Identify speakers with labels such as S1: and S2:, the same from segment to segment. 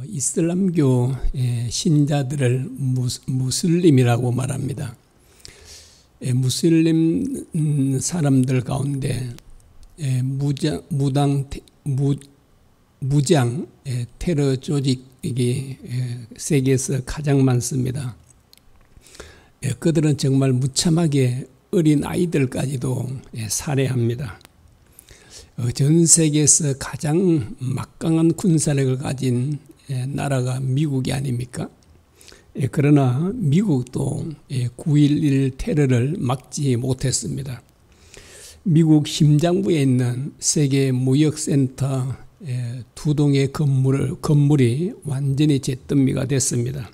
S1: 이슬람교 신자들을 무슬림이라고 말합니다. 무슬림 사람들 가운데 무장 테러 조직이 세계에서 가장 많습니다. 그들은 정말 무참하게 어린 아이들까지도 살해합니다. 전 세계에서 가장 막강한 군사력을 가진 나라가 미국이 아닙니까? 그러나 미국도 9.11 테러를 막지 못했습니다. 미국 심장부에 있는 세계 무역센터 두 동의 건물이 완전히 잿더미가 됐습니다.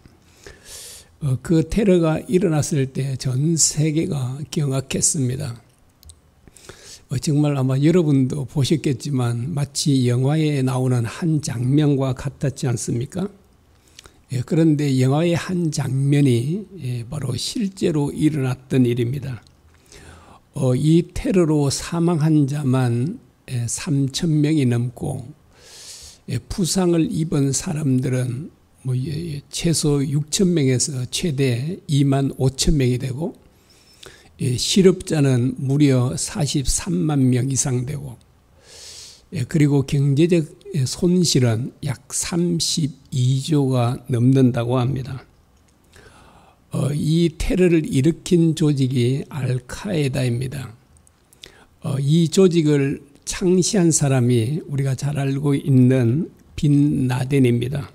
S1: 그 테러가 일어났을 때 전 세계가 경악했습니다. 정말 아마 여러분도 보셨겠지만 마치 영화에 나오는 한 장면과 같았지 않습니까? 그런데 영화의 한 장면이 바로 실제로 일어났던 일입니다. 이 테러로 사망한 자만 3,000명이 넘고 부상을 입은 사람들은 최소 6,000명에서 최대 25,000명이 되고 실업자는 무려 43만 명 이상 되고 그리고 경제적 손실은 약 32조가 넘는다고 합니다. 이 테러를 일으킨 조직이 알카에다입니다. 이 조직을 창시한 사람이 우리가 잘 알고 있는 빈 라덴입니다.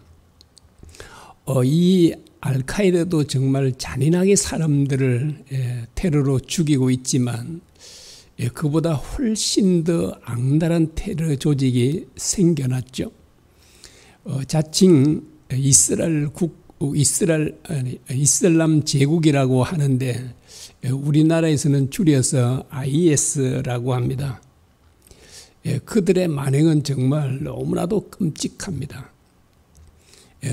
S1: 이 알카에다도 정말 잔인하게 사람들을 테러로 죽이고 있지만 그보다 훨씬 더 악랄한 테러 조직이 생겨났죠. 자칭 이슬람 제국이라고 하는데 우리나라에서는 줄여서 IS라고 합니다. 그들의 만행은 정말 너무나도 끔찍합니다.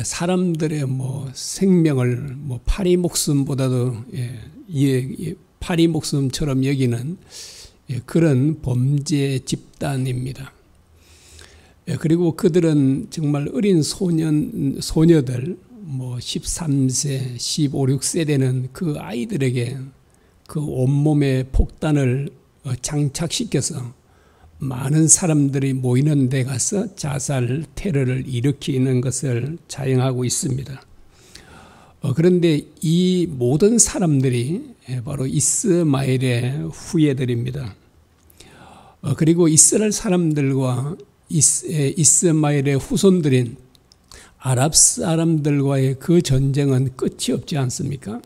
S1: 사람들의 생명을 파리 목숨보다도 파리 목숨처럼 여기는 그런 범죄 집단입니다. 그리고 그들은 정말 어린 소녀들 13세, 15, 16세 되는 그 아이들에게 그 온몸에 폭탄을 장착시켜서 많은 사람들이 모이는 데 가서 자살 테러를 일으키는 것을 자행하고 있습니다. 그런데 이 모든 사람들이 바로 이스마엘의 후예들입니다. 그리고 이스라엘 사람들과 이스마엘의 후손들인 아랍 사람들과의 그 전쟁은 끝이 없지 않습니까?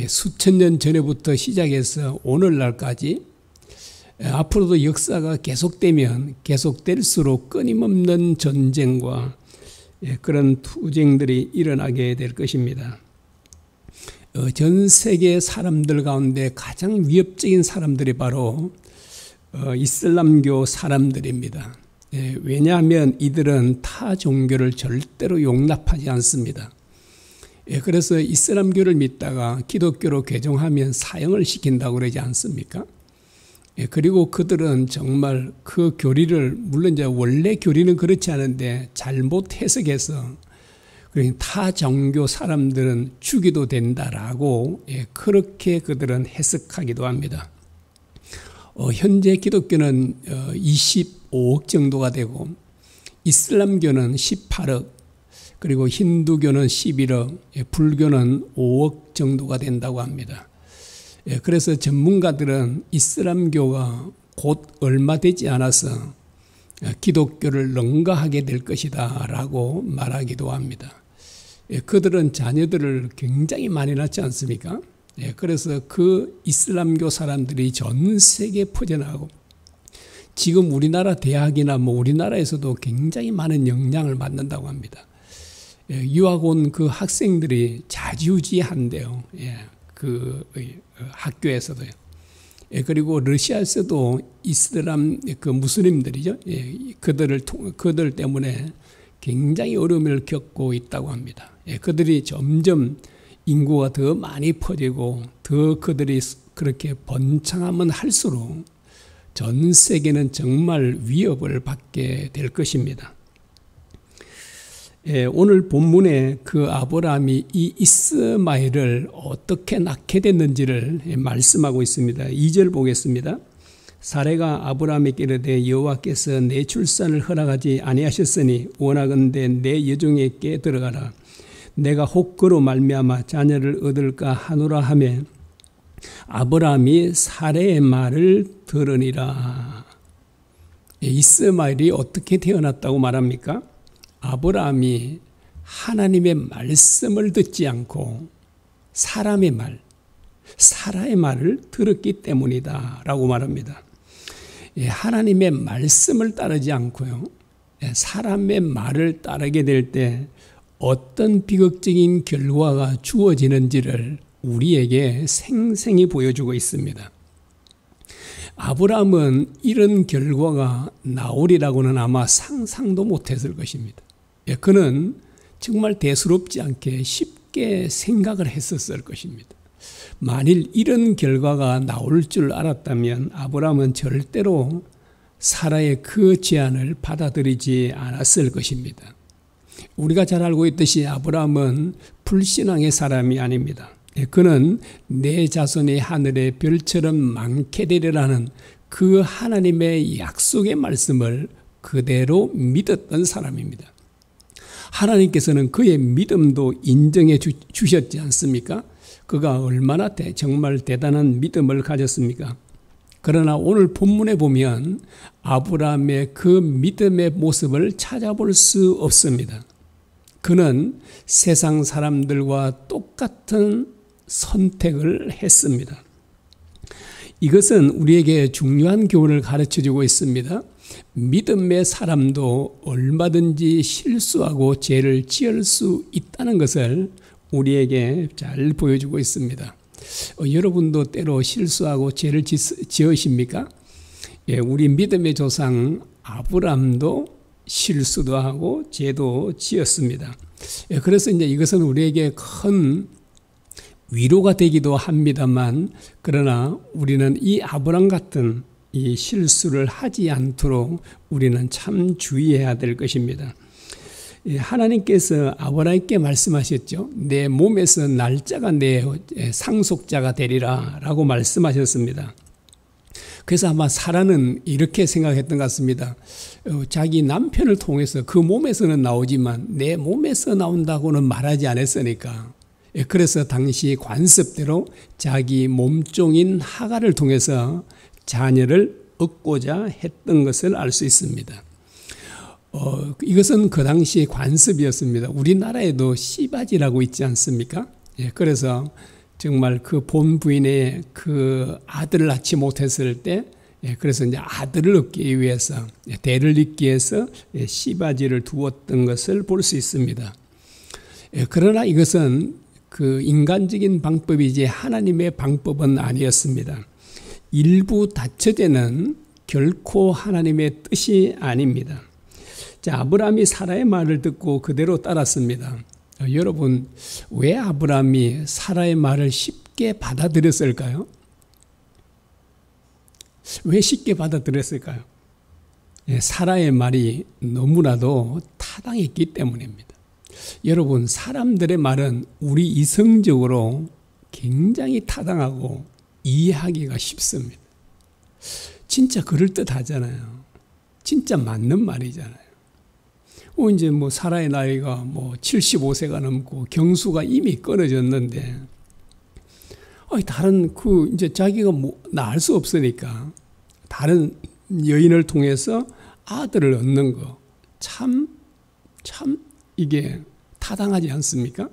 S1: 수천 년 전에부터 시작해서 오늘날까지 앞으로도 역사가 계속되면 계속될수록 끊임없는 전쟁과 그런 투쟁들이 일어나게 될 것입니다. 전 세계 사람들 가운데 가장 위협적인 사람들이 바로 이슬람교 사람들입니다. 왜냐하면 이들은 타 종교를 절대로 용납하지 않습니다. 그래서 이슬람교를 믿다가 기독교로 개종하면 사형을 시킨다고 그러지 않습니까? 그리고 그들은 정말 그 교리를 물론 이제 원래 교리는 그렇지 않은데 잘못 해석해서 타 종교 사람들은 죽여도 된다라고 그렇게 그들은 해석하기도 합니다. 현재 기독교는 25억 정도가 되고 이슬람교는 18억 그리고 힌두교는 11억 불교는 5억 정도가 된다고 합니다. 그래서 전문가들은 이슬람교가 곧 얼마 되지 않아서 기독교를 능가하게 될 것이다 라고 말하기도 합니다. 그들은 자녀들을 굉장히 많이 낳지 않습니까? 그래서 그 이슬람교 사람들이 전 세계에 퍼져나가고 지금 우리나라 대학이나 우리나라에서도 굉장히 많은 영향을 받는다고 합니다. 유학 온 그 학생들이 자지우지한대요. 그 학교에서도요. 그리고 러시아에서도 이슬람 그 무슬림들이죠. 그들 때문에 굉장히 어려움을 겪고 있다고 합니다. 그들이 점점 인구가 더 많이 퍼지고 더 그들이 그렇게 번창하면 할수록 전 세계는 정말 위협을 받게 될 것입니다. 오늘 본문에 그 아브라함이 이 이스마엘을 어떻게 낳게 됐는지를 말씀하고 있습니다. 2절 보겠습니다. 사레가 아브라함에게 이르되 여호와께서 내 출산을 허락하지 아니하셨으니 원하건대 내 여종에게 들어가라. 내가 혹 그로 말미암아 자녀를 얻을까 하노라 하매 아브라함이 사레의 말을 들으니라. 이스마엘이 어떻게 태어났다고 말합니까? 아브라함이 하나님의 말씀을 듣지 않고 사람의 말, 사라의 말을 들었기 때문이다 라고 말합니다. 하나님의 말씀을 따르지 않고요, 사람의 말을 따르게 될 때 어떤 비극적인 결과가 주어지는지를 우리에게 생생히 보여주고 있습니다. 아브라함은 이런 결과가 나오리라고는 아마 상상도 못했을 것입니다. 그는 정말 대수롭지 않게 쉽게 생각을 했었을 것입니다. 만일 이런 결과가 나올 줄 알았다면 아브라함은 절대로 사라의 그 제안을 받아들이지 않았을 것입니다. 우리가 잘 알고 있듯이 아브라함은 불신앙의 사람이 아닙니다. 그는 내 자손이 하늘의 별처럼 많게 되리라는 그 하나님의 약속의 말씀을 그대로 믿었던 사람입니다. 하나님께서는 그의 믿음도 인정해 주셨지 않습니까? 그가 얼마나 정말 대단한 믿음을 가졌습니까? 그러나 오늘 본문에 보면 아브라함의 그 믿음의 모습을 찾아볼 수 없습니다. 그는 세상 사람들과 똑같은 선택을 했습니다. 이것은 우리에게 중요한 교훈을 가르쳐주고 있습니다. 믿음의 사람도 얼마든지 실수하고 죄를 지을 수 있다는 것을 우리에게 잘 보여주고 있습니다. 여러분도 때로 실수하고 죄를 지으십니까? 우리 믿음의 조상 아브라함도 실수도 하고 죄도 지었습니다. 그래서 이제 이것은 우리에게 큰 위로가 되기도 합니다만, 그러나 우리는 이 아브라함 같은 이 실수를 하지 않도록 우리는 참 주의해야 될 것입니다. 하나님께서 아브라함께 말씀하셨죠. 내 몸에서 날짜가 내 상속자가 되리라 라고 말씀하셨습니다. 그래서 아마 사라는 이렇게 생각했던 것 같습니다. 자기 남편을 통해서 그 몸에서는 나오지만 내 몸에서 나온다고는 말하지 않았으니까, 그래서 당시 관습대로 자기 몸종인 하갈을 통해서 자녀를 얻고자 했던 것을 알 수 있습니다. 이것은 그 당시 관습이었습니다. 우리나라에도 씨바지라고 있지 않습니까? 그래서 정말 그 본 부인의 그 아들을 낳지 못했을 때, 그래서 이제 아들을 얻기 위해서, 대를 잇기 위해서 씨바지를 두었던 것을 볼 수 있습니다. 그러나 이것은 그 인간적인 방법이지 하나님의 방법은 아니었습니다. 일부 다처제는 결코 하나님의 뜻이 아닙니다. 자, 아브라함이 사라의 말을 듣고 그대로 따랐습니다. 여러분, 왜 아브라함이 사라의 말을 쉽게 받아들였을까요? 왜 쉽게 받아들였을까요? 사라의 말이 너무나도 타당했기 때문입니다. 여러분, 사람들의 말은 우리 이성적으로 굉장히 타당하고 이해하기가 쉽습니다. 진짜 그럴듯하잖아요. 진짜 맞는 말이잖아요. 이제 사라의 나이가 75세가 넘고 경수가 이미 끊어졌는데, 다른 이제 자기가 낳을 수 없으니까 다른 여인을 통해서 아들을 얻는 거 참 이게 타당하지 않습니까?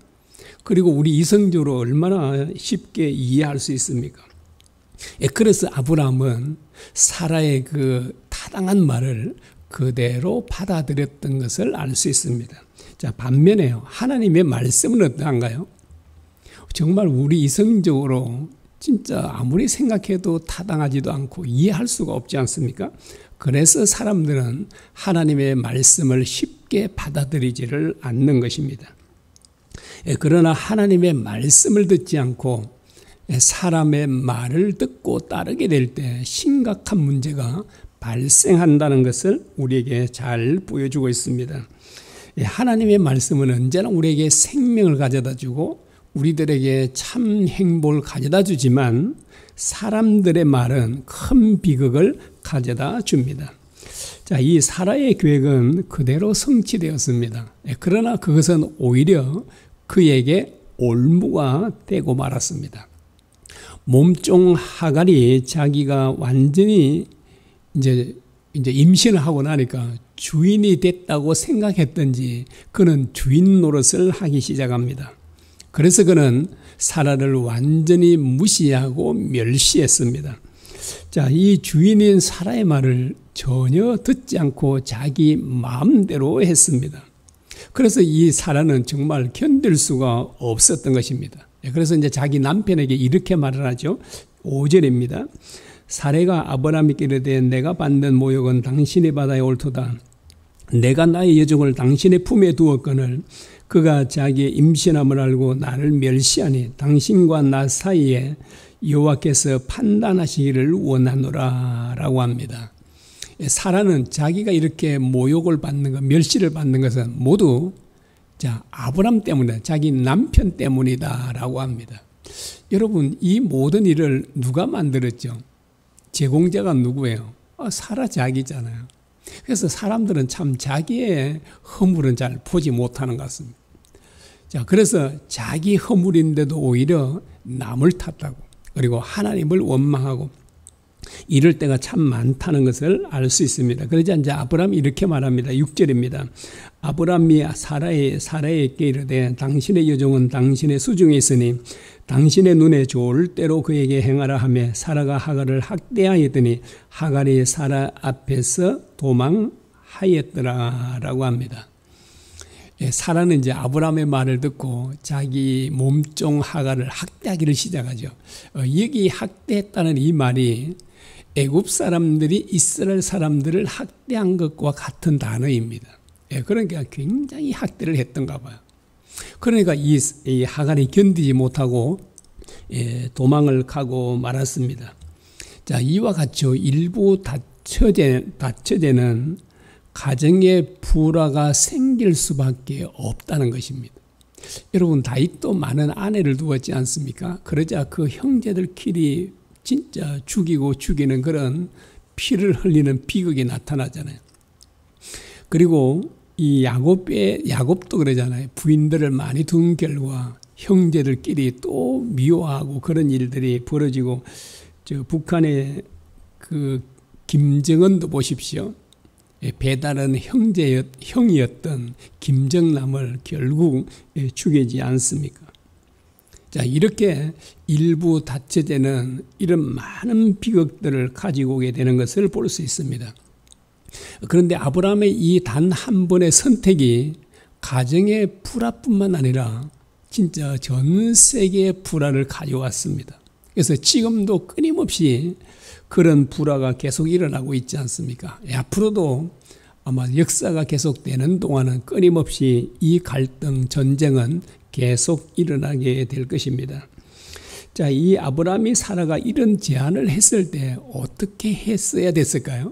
S1: 그리고 우리 이성적으로 얼마나 쉽게 이해할 수 있습니까? 그래서 아브라함은 사라의 그 타당한 말을 그대로 받아들였던 것을 알 수 있습니다. 자, 반면에요, 하나님의 말씀은 어떠한가요? 정말 우리 이성적으로 진짜 아무리 생각해도 타당하지도 않고 이해할 수가 없지 않습니까? 그래서 사람들은 하나님의 말씀을 쉽게 받아들이지를 않는 것입니다. 그러나 하나님의 말씀을 듣지 않고 사람의 말을 듣고 따르게 될 때 심각한 문제가 발생한다는 것을 우리에게 잘 보여주고 있습니다. 하나님의 말씀은 언제나 우리에게 생명을 가져다 주고 우리들에게 참 행복을 가져다 주지만 사람들의 말은 큰 비극을 가져다 줍니다. 자, 이 사라의 계획은 그대로 성취되었습니다. 그러나 그것은 오히려 그에게 올무가 되고 말았습니다. 몸종 하갈이 자기가 완전히 이제 임신을 하고 나니까 주인이 됐다고 생각했던지 그는 주인 노릇을 하기 시작합니다. 그래서 그는 사라를 완전히 무시하고 멸시했습니다. 자, 이 주인인 사라의 말을 전혀 듣지 않고 자기 마음대로 했습니다. 그래서 이 사라는 정말 견딜 수가 없었던 것입니다. 그래서 이제 자기 남편에게 이렇게 말을 하죠. 5절입니다. 사라가 아브라함에게 이르되 내가 받는 모욕은 당신이 받아야 옳도다. 내가 나의 여종을 당신의 품에 두었거늘 그가 자기의 임신함을 알고 나를 멸시하니 당신과 나 사이에 여호와께서 판단하시기를 원하노라 라고 합니다. 사라는 자기가 이렇게 모욕을 받는 것, 멸시를 받는 것은 모두 아브람 때문에 자기 남편 때문이다 라고 합니다. 여러분, 이 모든 일을 누가 만들었죠? 제공자가 누구예요? 사라 자기잖아요. 그래서 사람들은 참 자기의 허물은 잘 보지 못하는 것 같습니다. 자, 그래서 자기 허물인데도 오히려 남을 탓하고 그리고 하나님을 원망하고 이럴 때가 참 많다는 것을 알 수 있습니다. 그러자 이제 아브라함이 이렇게 말합니다. 6절입니다. 아브라함이 사라에게 이르되 당신의 여종은 당신의 수중에 있으니 당신의 눈에 좋을 대로 그에게 행하라 하며 사라가 하갈을 학대하였더니 하갈이 사라 앞에서 도망하였더라 라고 합니다. 사라는 이제 아브라함의 말을 듣고 자기 몸종 하갈을 학대하기를 시작하죠. 여기 학대했다는 이 말이 애굽 사람들이 이스라엘 사람들을 학대한 것과 같은 단어입니다. 그러니까 굉장히 학대를 했던가 봐요. 그러니까 이 하갈이 견디지 못하고 도망을 가고 말았습니다. 자, 이와 같이 일부 다처제는 가정에 불화가 생길 수밖에 없다는 것입니다. 여러분, 다윗도 많은 아내를 두었지 않습니까? 그러자 그 형제들끼리 진짜 죽이고 죽이는 그런 피를 흘리는 비극이 나타나잖아요. 그리고 이 야곱도 그러잖아요. 부인들을 많이 둔 결과 형제들끼리 또 미워하고 그런 일들이 벌어지고, 북한의 그 김정은도 보십시오. 배다른 형이었던 김정남을 결국 죽이지 않습니까? 자, 이렇게 일부 다처제는 이런 많은 비극들을 가지고 오게 되는 것을 볼 수 있습니다. 그런데 아브라함의 이 단 한 번의 선택이 가정의 불화뿐만 아니라 진짜 전 세계의 불화를 가져왔습니다. 그래서 지금도 끊임없이 그런 불화가 계속 일어나고 있지 않습니까? 앞으로도 아마 역사가 계속되는 동안은 끊임없이 이 갈등, 전쟁은 계속 일어나게 될 것입니다. 자, 이 아브라함이 사라가 이런 제안을 했을 때 어떻게 했어야 됐을까요?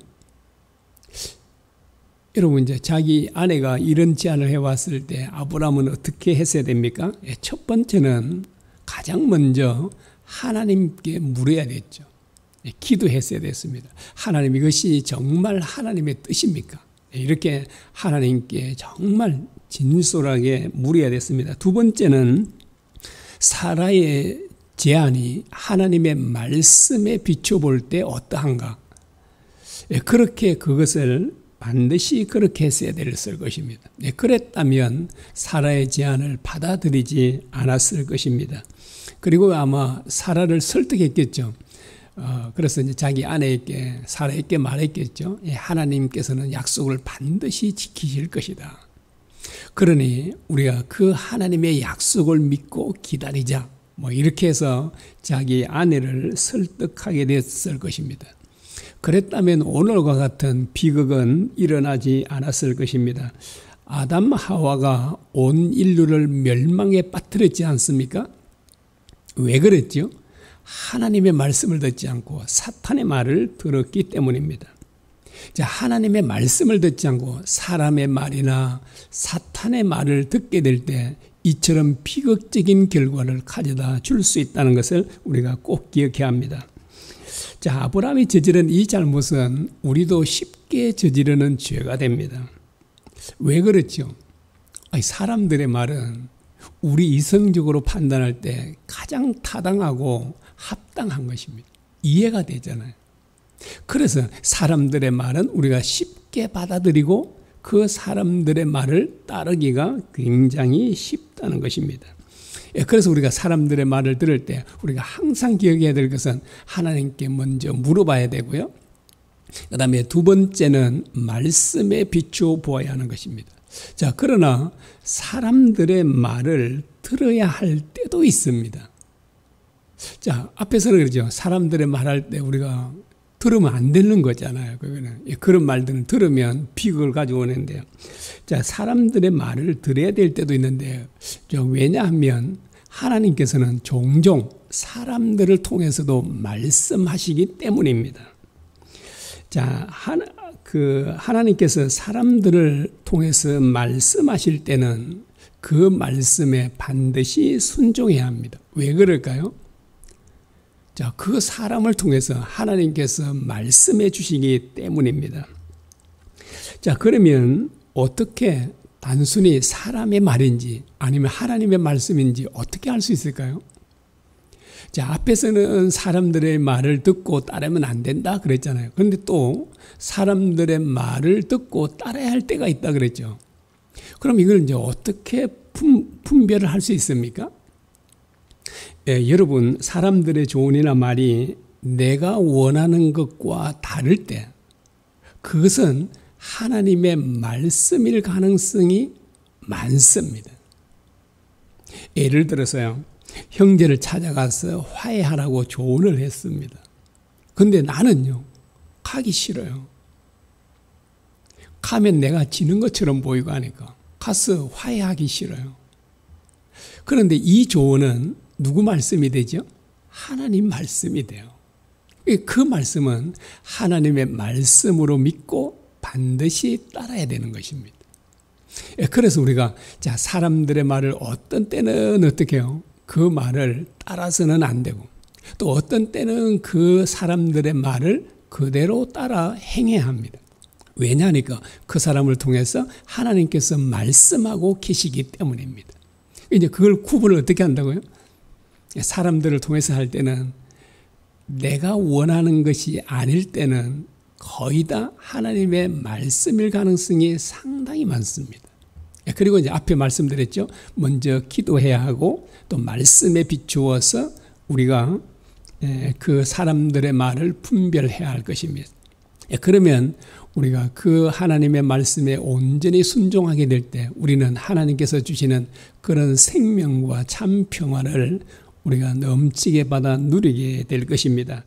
S1: 여러분, 이제 자기 아내가 이런 제안을 해왔을 때 아브라함은 어떻게 했어야 됩니까? 첫 번째는 가장 먼저 하나님께 물어야 됐죠. 기도했어야 됐습니다. 하나님, 이것이 정말 하나님의 뜻입니까? 이렇게 하나님께 정말 진솔하게 물어야 됐습니다. 두 번째는 사라의 제안이 하나님의 말씀에 비춰볼 때 어떠한가? 그렇게 그것을 반드시 그렇게 했어야 됐을 것입니다. 그랬다면 사라의 제안을 받아들이지 않았을 것입니다. 그리고 아마 사라를 설득했겠죠. 그래서 이제 자기 아내에게, 사라에게 말했겠죠. 하나님께서는 약속을 반드시 지키실 것이다. 그러니 우리가 그 하나님의 약속을 믿고 기다리자. 이렇게 해서 자기 아내를 설득하게 됐을 것입니다. 그랬다면 오늘과 같은 비극은 일어나지 않았을 것입니다. 아담 하와가 온 인류를 멸망에 빠뜨렸지 않습니까? 왜 그랬죠? 하나님의 말씀을 듣지 않고 사탄의 말을 들었기 때문입니다. 자, 하나님의 말씀을 듣지 않고 사람의 말이나 사탄의 말을 듣게 될 때 이처럼 비극적인 결과를 가져다 줄 수 있다는 것을 우리가 꼭 기억해야 합니다. 자, 아브라함이 저지른 이 잘못은 우리도 쉽게 저지르는 죄가 됩니다. 왜 그렇죠? 사람들의 말은 우리 이성적으로 판단할 때 가장 타당하고 합당한 것입니다. 이해가 되잖아요. 그래서 사람들의 말은 우리가 쉽게 받아들이고 그 사람들의 말을 따르기가 굉장히 쉽다는 것입니다. 그래서 우리가 사람들의 말을 들을 때 우리가 항상 기억해야 될 것은 하나님께 먼저 물어봐야 되고요. 그 다음에 두 번째는 말씀에 비추어 보아야 하는 것입니다. 자, 그러나 사람들의 말을 들어야 할 때도 있습니다. 자, 앞에서는 그러죠. 사람들의 말할 때 우리가 들으면 안 되는 거잖아요. 그런 말들은 들으면 비극을 가져오는데요. 자, 사람들의 말을 들어야 될 때도 있는데, 왜냐하면 하나님께서는 종종 사람들을 통해서도 말씀하시기 때문입니다. 자, 하나님께서 사람들을 통해서 말씀하실 때는 그 말씀에 반드시 순종해야 합니다. 왜 그럴까요? 자, 그 사람을 통해서 하나님께서 말씀해 주시기 때문입니다. 자, 그러면 어떻게 단순히 사람의 말인지 아니면 하나님의 말씀인지 어떻게 알 수 있을까요? 자, 앞에서는 사람들의 말을 듣고 따르면 안 된다 그랬잖아요. 그런데 또 사람들의 말을 듣고 따라야 할 때가 있다 그랬죠. 그럼 이걸 이제 어떻게 분별을 할 수 있습니까? 여러분, 사람들의 조언이나 말이 내가 원하는 것과 다를 때 그것은 하나님의 말씀일 가능성이 많습니다. 예를 들어서요, 형제를 찾아가서 화해하라고 조언을 했습니다. 근데 나는요, 가기 싫어요. 가면 내가 지는 것처럼 보이고 하니까 가서 화해하기 싫어요. 그런데 이 조언은 누구 말씀이 되죠? 하나님 말씀이 돼요. 그 말씀은 하나님의 말씀으로 믿고 반드시 따라야 되는 것입니다. 그래서 우리가 자, 사람들의 말을 어떤 때는 어떻게 해요? 그 말을 따라서는 안 되고 또 어떤 때는 그 사람들의 말을 그대로 따라 행해야 합니다. 왜냐하니까 그 사람을 통해서 하나님께서 말씀하고 계시기 때문입니다. 이제 그걸 구분을 어떻게 한다고요? 사람들을 통해서 할 때는 내가 원하는 것이 아닐 때는 거의 다 하나님의 말씀일 가능성이 상당히 많습니다. 그리고 이제 앞에 말씀드렸죠. 먼저 기도해야 하고 또 말씀에 비추어서 우리가 그 사람들의 말을 분별해야 할 것입니다. 그러면 우리가 그 하나님의 말씀에 온전히 순종하게 될 때 우리는 하나님께서 주시는 그런 생명과 참 평화를 우리가 넘치게 받아 누리게 될 것입니다.